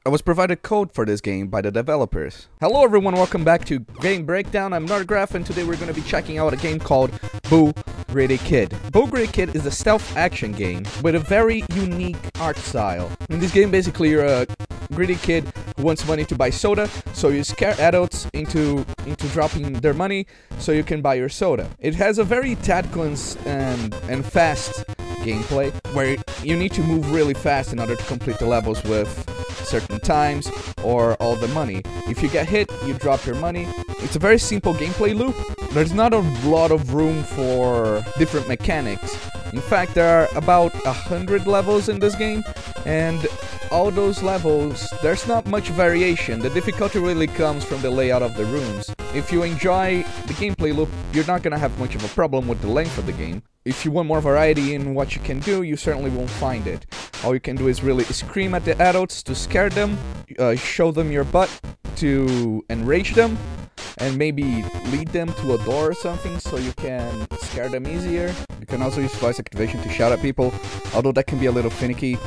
I was provided code for this game by the developers. Hello everyone, welcome back to Game Breakdown. I'm Nordegraf, and today we're going to be checking out a game called Boo Gritty Kid. Boo Gritty Kid is a stealth action game with a very unique art style. In this game, basically, you're a gritty kid who wants money to buy soda, so you scare adults into dropping their money so you can buy your soda. It has a very tactical and fast gameplay where you need to move really fast in order to complete the levels with certain times or all the money. If you get hit, you drop your money. It's a very simple gameplay loop. There's not a lot of room for different mechanics. In fact, there are about 100 levels in this game, and all those levels, there's not much variation. The difficulty really comes from the layout of the rooms. If you enjoy the gameplay loop, you're not gonna have much of a problem with the length of the game. If you want more variety in what you can do, you certainly won't find it. All you can do is really scream at the adults to scare them, show them your butt to enrage them, and maybe lead them to a door or something so you can scare them easier. You can also use voice activation to shout at people, although that can be a little finicky,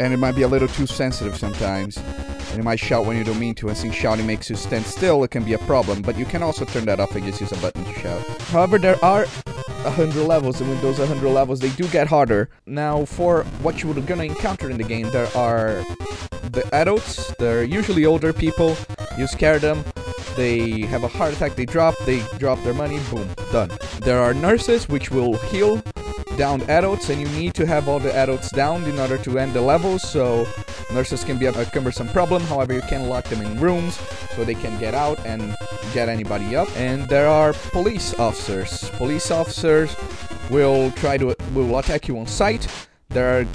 and it might be a little too sensitive sometimes. And you might shout when you don't mean to, and since shouting makes you stand still, it can be a problem, but you can also turn that off and just use a button to shout. However, there are 100 levels, and with those 100 levels, they do get harder. Now, for what you're gonna encounter in the game, there are the adults. They're usually older people. You scare them, they have a heart attack, they drop their money, boom, done. There are nurses, which will heal downed adults, and you need to have all the adults downed in order to end the levels, so nurses can be a cumbersome problem. However, you can lock them in rooms so they can get out and get anybody up. And there are police officers. Police officers will attack you on sight. There are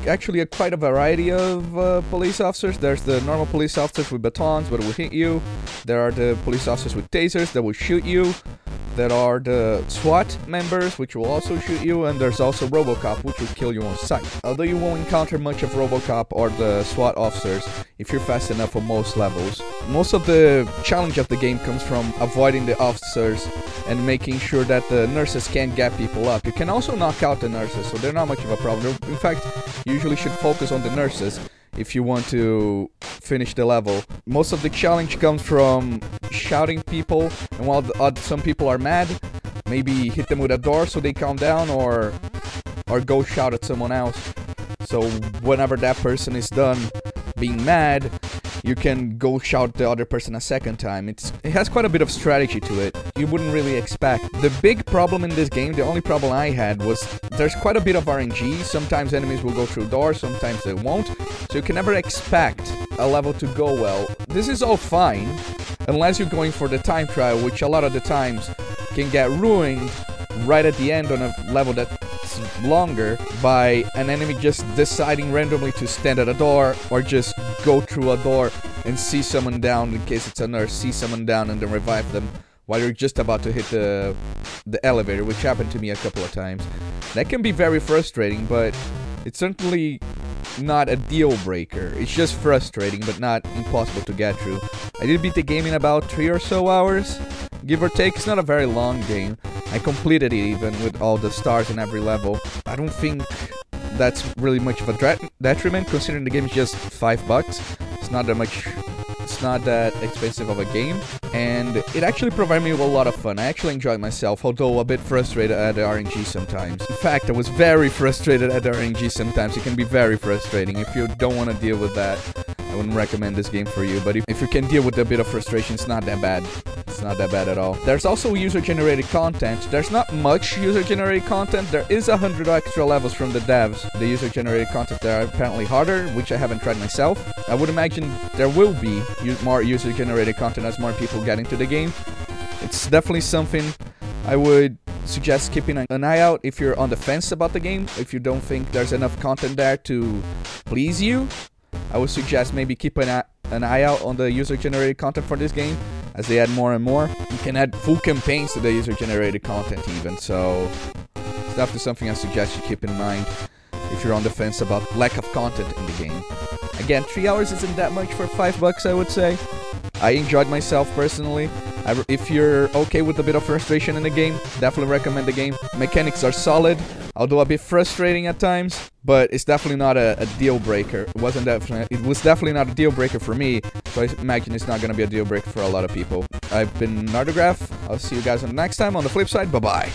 actually quite a variety of police officers. There's the normal police officers with batons that will hit you. There are the police officers with tasers that will shoot you. There are the SWAT members, which will also shoot you, and there's also RoboCop, which will kill you on sight. Although you won't encounter much of RoboCop or the SWAT officers if you're fast enough for most levels. Most of the challenge of the game comes from avoiding the officers and making sure that the nurses can't get people up. You can also knock out the nurses, so they're not much of a problem. In fact, you usually should focus on the nurses if you want to finish the level. Most of the challenge comes from shouting people, and while some people are mad, maybe hit them with a door so they calm down, or go shout at someone else. So whenever that person is done being mad, you can go shout the other person a second time. It has quite a bit of strategy to it. You wouldn't really expect. The big problem in this game, the only problem I had, was there's quite a bit of RNG. Sometimes enemies will go through doors, sometimes they won't. So you can never expect a level to go well. This is all fine, unless you're going for the time trial, which a lot of the times can get ruined right at the end on a level that's longer by an enemy just deciding randomly to stand at a door or just go through a door and see someone down in case it's a nurse, see someone down and then revive them while you're just about to hit the elevator, which happened to me a couple of times. That can be very frustrating, but it's certainly not a deal breaker. It's just frustrating, but not impossible to get through. I did beat the game in about 3 or so hours, give or take. It's not a very long game. I completed it even with all the stars in every level. I don't think that's really much of a detriment, considering the game is just $5. It's not that much. It's not that expensive of a game, and it actually provided me with a lot of fun. I actually enjoyed myself, although a bit frustrated at the RNG sometimes. In fact, I was very frustrated at the RNG sometimes. It can be very frustrating. If you don't want to deal with that, I wouldn't recommend this game for you, but if you can deal with a bit of frustration, it's not that bad. It's not that bad at all. There's also user-generated content. There's not much user-generated content. There is 100 extra levels from the devs. The user-generated content there are apparently harder, which I haven't tried myself. I would imagine there will be more user-generated content as more people get into the game. It's definitely something I would suggest keeping an eye out if you're on the fence about the game. If you don't think there's enough content there to please you, I would suggest maybe keep an eye out on the user-generated content for this game, as they add more and more. You can add full campaigns to the user-generated content even, so it's definitely something I suggest you keep in mind if you're on the fence about lack of content in the game. Again, 3 hours isn't that much for $5, I would say. I enjoyed myself personally. If you're okay with a bit of frustration in the game, definitely recommend the game. Mechanics are solid, although a bit frustrating at times, but it's definitely not a deal breaker. It was definitely not a deal breaker for me, so I imagine it's not going to be a deal breaker for a lot of people. I've been Nordegraf. I'll see you guys on the next time on the flip side. Bye-bye.